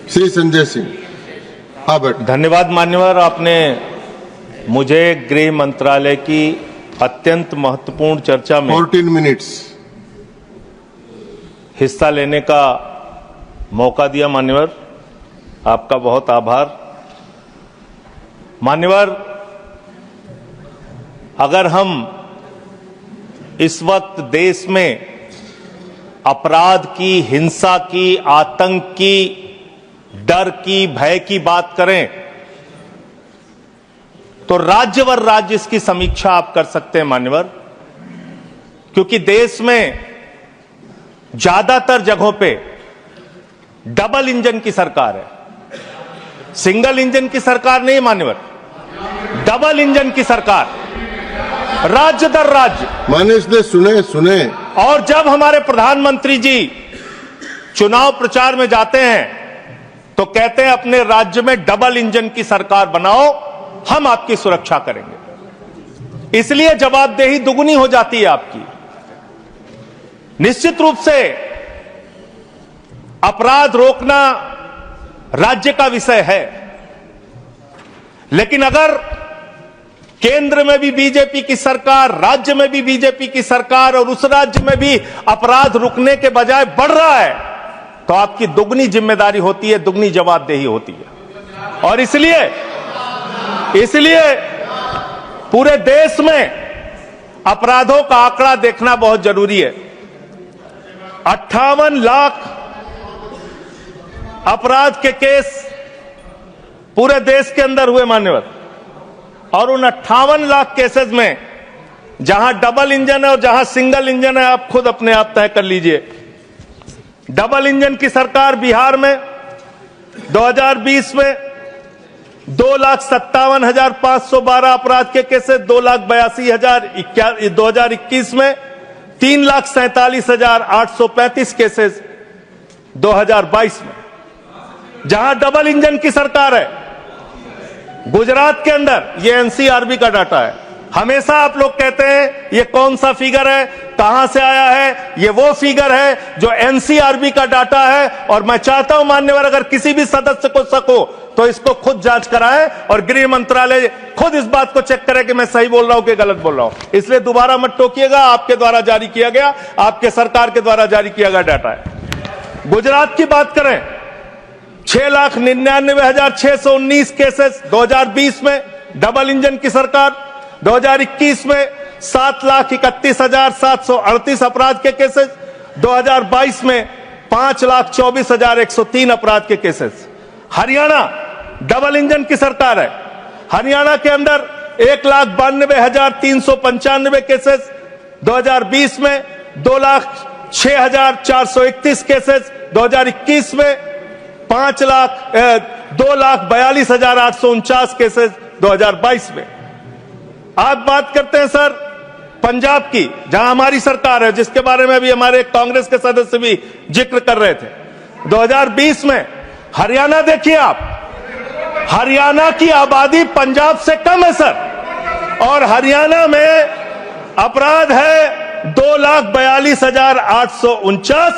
श्री संजय सिंह। हाँ बैठ। धन्यवाद मान्यवर, आपने मुझे गृह मंत्रालय की अत्यंत महत्वपूर्ण चर्चा में 14 मिनट्स हिस्सा लेने का मौका दिया। मान्यवर, आपका बहुत आभार। मान्यवर, अगर हम इस वक्त देश में अपराध की, हिंसा की, आतंक की, डर की, भय की बात करें तो राज्यवर राज्य इसकी समीक्षा आप कर सकते हैं मान्यवर, क्योंकि देश में ज्यादातर जगहों पे डबल इंजन की सरकार है। सिंगल इंजन की सरकार नहीं मान्यवर, डबल इंजन की सरकार, राज्य दर राज्य। मानिश ने सुने। और जब हमारे प्रधानमंत्री जी चुनाव प्रचार में जाते हैं तो कहते हैं अपने राज्य में डबल इंजन की सरकार बनाओ, हम आपकी सुरक्षा करेंगे। इसलिए जवाबदेही दुगुनी हो जाती है आपकी। निश्चित रूप से अपराध रोकना राज्य का विषय है, लेकिन अगर केंद्र में भी बीजेपी की सरकार, राज्य में भी बीजेपी की सरकार और उस राज्य में भी अपराध रुकने के बजाय बढ़ रहा है तो आपकी दुगनी जिम्मेदारी होती है, दुगनी जवाबदेही होती है। और इसलिए पूरे देश में अपराधों का आंकड़ा देखना बहुत जरूरी है। 58 लाख अपराध के केस पूरे देश के अंदर हुए मान्यवर, और उन 58 लाख केसेस में जहां डबल इंजन है और जहां सिंगल इंजन है आप खुद अपने आप तय कर लीजिए। डबल इंजन की सरकार बिहार में 2020 में 2,57,512 अपराध के केसेस, 2,82,000। 2021 में 3,47,835 केसेस 2022 में, जहां डबल इंजन की सरकार है। गुजरात के अंदर, ये एनसीआरबी का डाटा है, हमेशा आप लोग कहते हैं ये कौन सा फिगर है, कहां से आया है, ये वो फिगर है जो एनसीआरबी का डाटा है। और मैं चाहता हूं मान्यवर, अगर किसी भी सदस्य को सको तो इसको खुद जांच कराएं और गृह मंत्रालय खुद इस बात को चेक करे कि मैं सही बोल रहा हूं कि गलत बोल रहा हूं। इसलिए दोबारा मत टोकिएगा, आपके द्वारा जारी किया गया, आपके सरकार के द्वारा जारी किया गया डाटा है। गुजरात की बात करें, 6,99,619 केसेस 2020 में, डबल इंजन की सरकार। 2021 में 7,31,738 अपराध के केसेस। 2022 में 5,24,103 अपराध के केसेस। हरियाणा डबल इंजन की सरकार है, हरियाणा के अंदर 1,92,395 केसेस। 2020 में 2,06,431 केसेस। 2021 में 2,42,849 केसेस 2022 में। आप बात करते हैं सर पंजाब की, जहां हमारी सरकार है, जिसके बारे में अभी हमारे कांग्रेस के सदस्य भी जिक्र कर रहे थे। 2020 में हरियाणा देखिए आप, हरियाणा की आबादी पंजाब से कम है सर, और हरियाणा में अपराध है 2,42,849।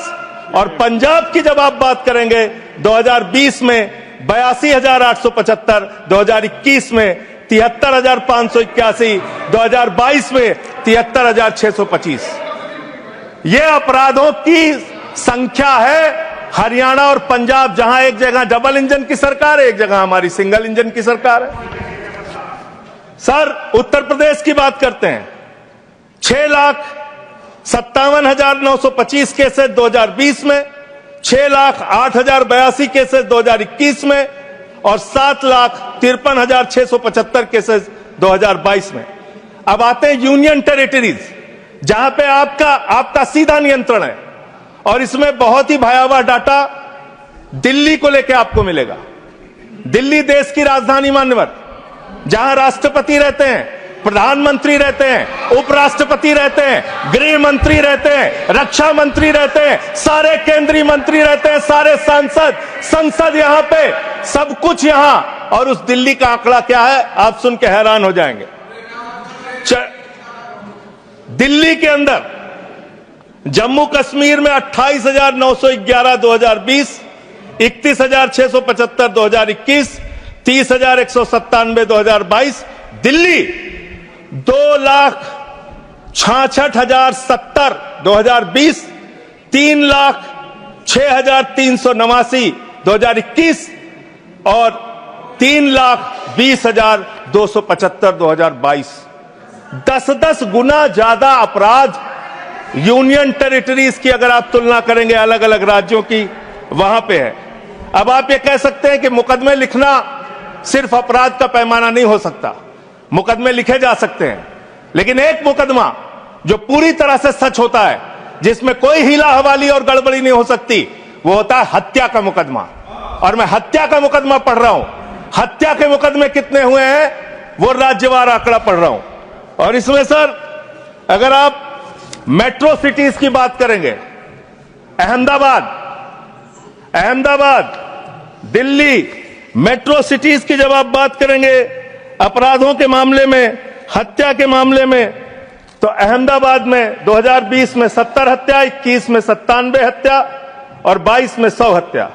और पंजाब की जब आप बात करेंगे 2020 में 82,875, 2021 में 73,581, 2022 में 73,625। ये अपराधों की संख्या है हरियाणा और पंजाब, जहां एक जगह डबल इंजन की सरकार है, एक जगह हमारी सिंगल इंजन की सरकार है। सर उत्तर प्रदेश की बात करते हैं, 6,57,925 केसेस 2020 में, 6,08,082 केसेस 2021 में, और 7,53,675 केसेस 2022 में। अब आते हैं यूनियन टेरिटरीज, जहां पे आपका सीधा नियंत्रण है, और इसमें बहुत ही भयावह डाटा दिल्ली को लेकर आपको मिलेगा। दिल्ली देश की राजधानी मान्यवर, जहां राष्ट्रपति रहते हैं, प्रधानमंत्री रहते हैं, उपराष्ट्रपति रहते हैं, गृह मंत्री रहते हैं, रक्षा मंत्री रहते हैं, सारे केंद्रीय मंत्री रहते हैं, सारे संसद यहां पे, सब कुछ यहां। और उस दिल्ली का आंकड़ा क्या है आप सुन के हैरान हो जाएंगे। दिल्ली के अंदर जम्मू कश्मीर में 28,911 2020, 31,675 2021, 30,197 2022। दिल्ली 2,66,070 2020, 3,06,389 2021 और 3,20,275 2022। 10-10 गुना ज्यादा अपराध यूनियन टेरिटरीज की अगर आप तुलना करेंगे अलग अलग राज्यों की, वहां पे है। अब आप ये कह सकते हैं कि मुकदमे लिखना सिर्फ अपराध का पैमाना नहीं हो सकता, मुकदमे लिखे जा सकते हैं, लेकिन एक मुकदमा जो पूरी तरह से सच होता है, जिसमें कोई हीला हवाली और गड़बड़ी नहीं हो सकती, वो होता है हत्या का मुकदमा। और मैं हत्या का मुकदमा पढ़ रहा हूं। हत्या के मुकदमे कितने हुए हैं वो राज्यवार आंकड़ा पढ़ रहा हूं। और इसमें सर अगर आप मेट्रो सिटीज की बात करेंगे, अहमदाबाद, दिल्ली, मेट्रो सिटीज की जब आप बात करेंगे अपराधों के मामले में, हत्या के मामले में, तो अहमदाबाद में 2020 में 70 हत्या, 21 में 97 हत्या और 22 में 100 हत्या।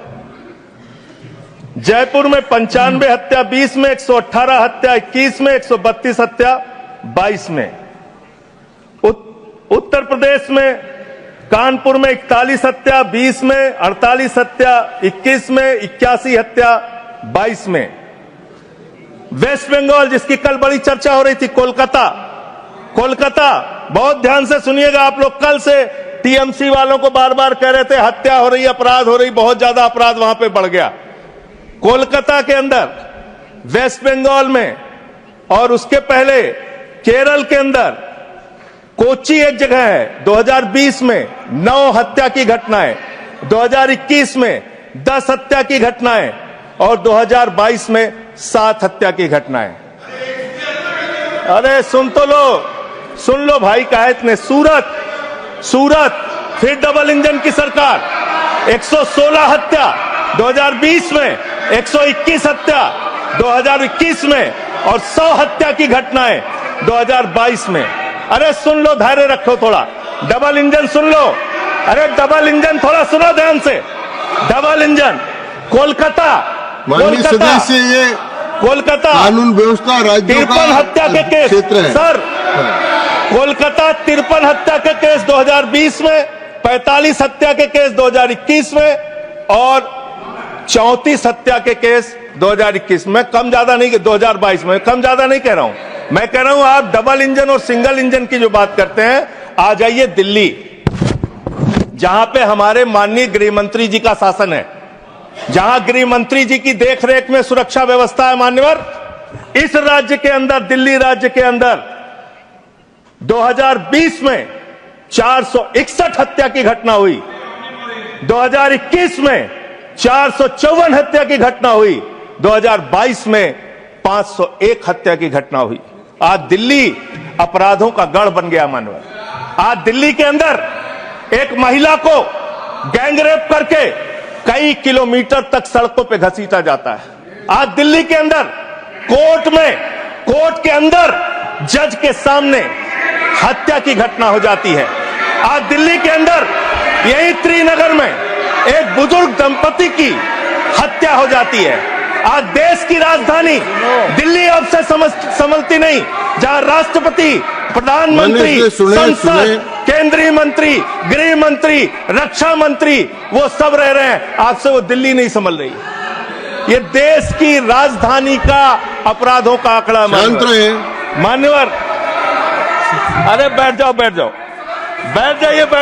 जयपुर में 95 हत्या, 20 में 118 हत्या, 21 में 132 हत्या, 22 में। उत्तर प्रदेश में कानपुर में 41 हत्या, 20 में 48 हत्या, 21 में 81 हत्या, 22 में। वेस्ट बंगाल जिसकी कल बड़ी चर्चा हो रही थी, कोलकाता, बहुत ध्यान से सुनिएगा आप लोग। कल से टीएमसी वालों को बार बार कह रहे थे हत्या हो रही, अपराध हो रही, बहुत ज्यादा अपराध वहां पे बढ़ गया। कोलकाता के अंदर, वेस्ट बंगाल में और उसके पहले केरल के अंदर, कोच्चि एक जगह है, 2020 में 9 हत्या की घटनाएं, 2021 में 10 हत्या की घटनाएं और 2022 में 7 हत्या की घटनाएं। अरे सुन लो भाई, कहा इतने। सूरत फिर डबल इंजन की सरकार, 116 हत्या 2020 में, 121 हत्या 2021 में और 100 हत्या की घटनाएं 2022 में। अरे सुन लो, धैर्य रखो थोड़ा। डबल इंजन सुन लो, अरे डबल इंजन थोड़ा सुनो ध्यान से। डबल इंजन कोलकाता, कानून व्यवस्था राज्यों का 53 हत्या के केस क्षेत्र है सर। कोलकाता 53 हत्या के केस 2020 में, 45 हत्या के केस 2021 में और 34 हत्या के केस 2021 में। कम ज्यादा नहीं, 2022 में कम ज्यादा नहीं कह रहा हूं, मैं कह रहा हूं आप डबल इंजन और सिंगल इंजन की जो बात करते हैं, आ जाइए दिल्ली, जहां पे हमारे माननीय गृह मंत्री जी का शासन है, जहां गृह मंत्री जी की देखरेख में सुरक्षा व्यवस्था है। मान्यवर, इस राज्य के अंदर, दिल्ली राज्य के अंदर 2020 में 461 हत्या की घटना हुई, 2021 में 454 हत्या की घटना हुई, 2022 में 501 हत्या की घटना हुई। आज दिल्ली अपराधों का गढ़ बन गया। मानवर, आज दिल्ली के अंदर एक महिला को गैंगरेप करके कई किलोमीटर तक सड़कों पे घसीटा जाता है। आज दिल्ली के अंदर कोर्ट के अंदर जज के सामने हत्या की घटना हो जाती है। आज दिल्ली के अंदर यही त्रिनगर में एक बुजुर्ग दंपति की हत्या हो जाती है। आज देश की राजधानी दिल्ली अब से संभलती नहीं, जहां राष्ट्रपति, प्रधानमंत्री, संसद, केंद्रीय मंत्री, गृह मंत्री, रक्षा मंत्री वो सब रह रहे हैं, आपसे वो दिल्ली नहीं संभल रही। ये देश की राजधानी का अपराधों का आंकड़ा। मान्यवर, अरे बैठ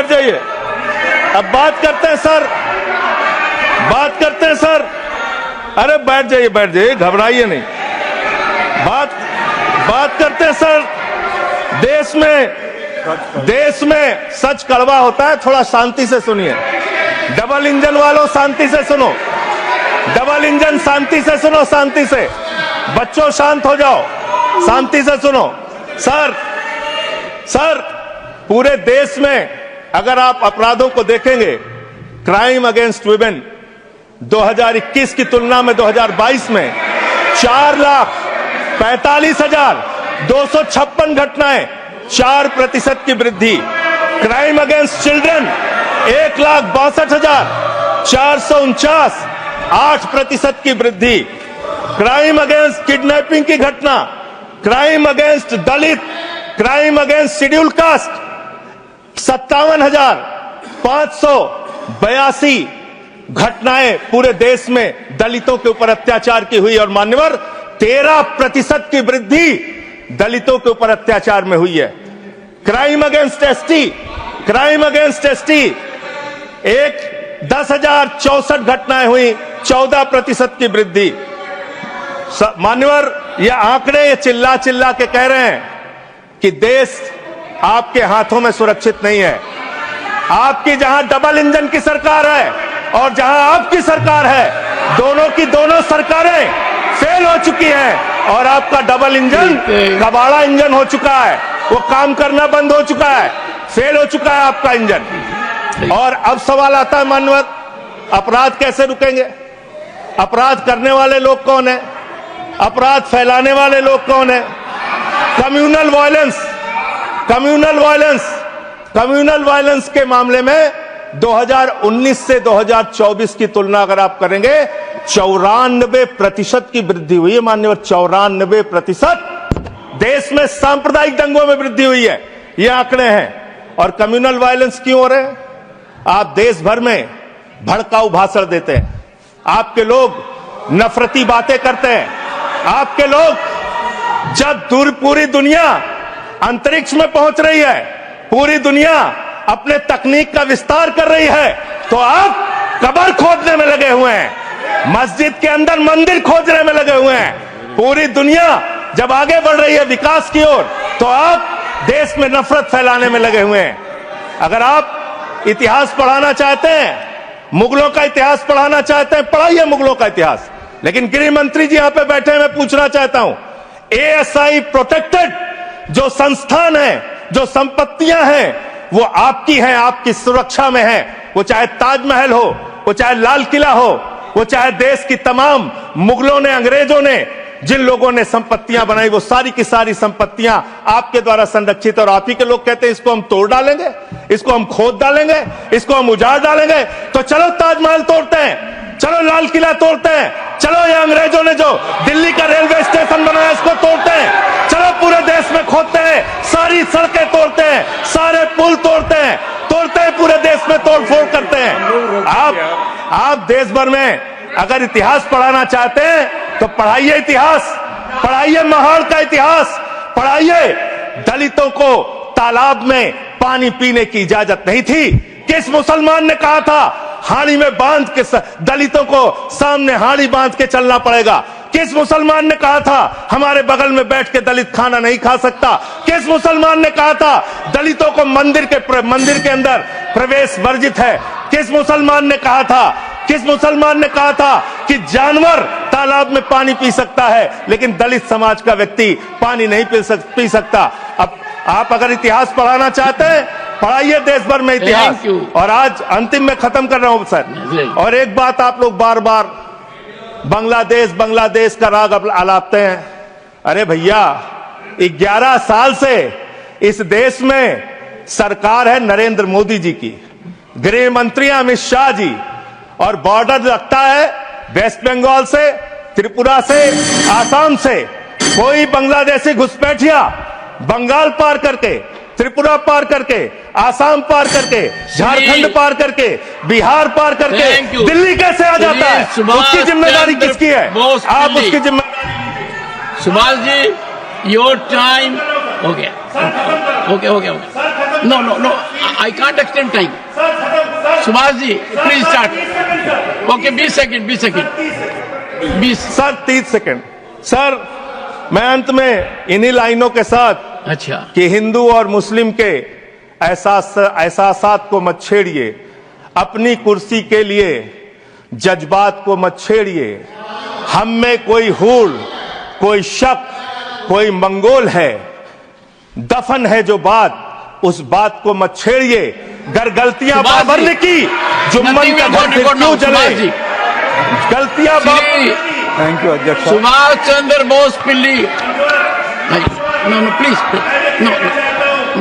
जाइए। अब बात करते हैं सर, अरे बैठ जाइए, घबराइए नहीं। बात करते हैं सर। देश में सच कड़वा होता है, थोड़ा शांति से सुनिए। डबल इंजन वालों शांति से सुनो, डबल इंजन शांति से सुनो, शांति से। बच्चों शांत हो जाओ, शांति से सुनो। सर पूरे देश में अगर आप अपराधों को देखेंगे, क्राइम अगेंस्ट वुमेन 2021 की तुलना में 2022 में 4,45,256 घटनाएं, 4% की वृद्धि। क्राइम अगेंस्ट चिल्ड्रन 1,62,449, 8% की वृद्धि। क्राइम अगेंस्ट किडनैपिंग की घटना, क्राइम अगेंस्ट दलित, क्राइम अगेंस्ट शेड्यूल कास्ट 57,582 घटनाएं पूरे देश में दलितों के ऊपर अत्याचार की हुई। और मान्यवर 13% की वृद्धि दलितों के ऊपर अत्याचार में हुई है। Crime against ST, crime against ST 10,064 घटनाएं हुई, 14% की वृद्धि। मान्यवर ये आंकड़े ये चिल्ला चिल्ला के कह रहे हैं कि देश आपके हाथों में सुरक्षित नहीं है। आपकी जहां डबल इंजन की सरकार है और जहां आपकी सरकार है, दोनों की दोनों सरकारें फेल हो चुकी हैं और आपका डबल इंजन कबाड़ा इंजन हो चुका है। वो काम करना बंद हो चुका है, फेल हो चुका है आपका इंजन। और अब सवाल आता है मान्यवर, अपराध कैसे रुकेंगे? अपराध करने वाले लोग कौन है? अपराध फैलाने वाले लोग कौन है? Communal violence, communal violence, communal violence के मामले में 2019 से 2024 की तुलना अगर आप करेंगे 94% की वृद्धि हुई है माननीय। 94% देश में सांप्रदायिक दंगों में वृद्धि हुई है, ये आंकड़े हैं। और कम्युनल वायलेंस क्यों हो रहे हैं? आप देश भर में भड़काऊ भाषण देते हैं, आपके लोग नफरती बातें करते हैं, आपके लोग जब पूरी दुनिया अंतरिक्ष में पहुंच रही है, पूरी दुनिया अपने तकनीक का विस्तार कर रही है, तो आप कब्र खोदने में लगे हुए हैं, मस्जिद के अंदर मंदिर खोजने में लगे हुए हैं। पूरी दुनिया जब आगे बढ़ रही है विकास की ओर, तो आप देश में नफरत फैलाने में लगे हुए हैं। अगर आप इतिहास पढ़ाना चाहते हैं, मुगलों का इतिहास पढ़ाना चाहते हैं, पढ़ाइए मुगलों का इतिहास। लेकिन गृह मंत्री जी यहां पे बैठे हैं, मैं पूछना चाहता हूं, एएसआई प्रोटेक्टेड जो संस्थान है, जो संपत्तियां हैं, वो आपकी हैं, आपकी सुरक्षा में है। वो चाहे ताजमहल हो, वो चाहे लाल किला हो, वो चाहे देश की तमाम मुगलों ने, अंग्रेजों ने जिन लोगों ने संपत्तियां बनाई, वो सारी की सारी संपत्तियां आपके द्वारा संरक्षित। और आप ही के लोग कहते हैं इसको हम तोड़ डालेंगे, इसको हम खोद डालेंगे, इसको हम उजाड़ डालेंगे। तो चलो ताजमहल तोड़ते हैं, चलो लाल किला तोड़ते हैं, चलो ये अंग्रेजों ने जो दिल्ली का रेलवे स्टेशन बनाया इसको तोड़ते हैं, चलो पूरे देश में खोदते हैं, सारी सड़कें तोड़ते हैं, सारे पुल तोड़ते हैं, पूरे देश में तोड़फोड़ करते हैं। आप देश भर में अगर इतिहास पढ़ाना चाहते हैं तो पढ़ाइए इतिहास, पढ़ाइए महाड़ का इतिहास, पढ़ाइए दलितों को तालाब में पानी पीने की इजाजत नहीं थी। किस मुसलमान ने कहा था हाड़ी में बांध के दलितों को सामने हाड़ी बांध के चलना पड़ेगा? किस मुसलमान ने कहा था हमारे बगल में बैठ के दलित खाना नहीं खा सकता? किस मुसलमान ने कहा था दलितों को मंदिर के अंदर प्रवेश वर्जित है? किस मुसलमान ने कहा था, किस मुसलमान ने कहा था कि जानवर तालाब में पानी पी सकता है लेकिन दलित समाज का व्यक्ति पानी नहीं पी सकता? अब आप अगर इतिहास पढ़ाना चाहते हैं, पढ़ाइए देश भर में इतिहास। और आज अंतिम में खत्म कर रहा हूं सर, और एक बात आप लोग बार बार बांग्लादेश का राग आलापते हैं। अरे भैया, 11 साल से इस देश में सरकार है नरेंद्र मोदी जी की, गृह मंत्री अमित शाह जी, और बॉर्डर लगता है वेस्ट बंगाल से, त्रिपुरा से, आसाम से। कोई बांग्लादेशी घुसपैठिया बंगाल पार करके, त्रिपुरा पार करके, आसाम पार करके, झारखंड पार करके, बिहार पार करके दिल्ली कैसे आ जाता है? उसकी जिम्मेदारी किसकी है? आप उसकी जिम्मेदारी। सुभाष जी, योर टाइम हो गया। Okay. No, I can't extend time. Subhash ji please start. Okay, 20 second 20 sir 30 second. Sir मैं अंत में इन्हीं लाइनों के साथ, अच्छा, कि हिंदू और मुस्लिम के एहसासात को मत छेड़िए, अपनी कुर्सी के लिए जज्बात को मत छेड़िए। हम में कोई हूल, कोई शक, कोई मंगोल है, दफन है जो बात, उस बात को मत छेड़िए। गर गलतियां बाबर ने की, जुम्मन का घर फिर क्यों जले? गलतियां बाबर। थैंक यू अध्यक्ष। सुभाष चंद्र बोस पिल्ली। No please, no.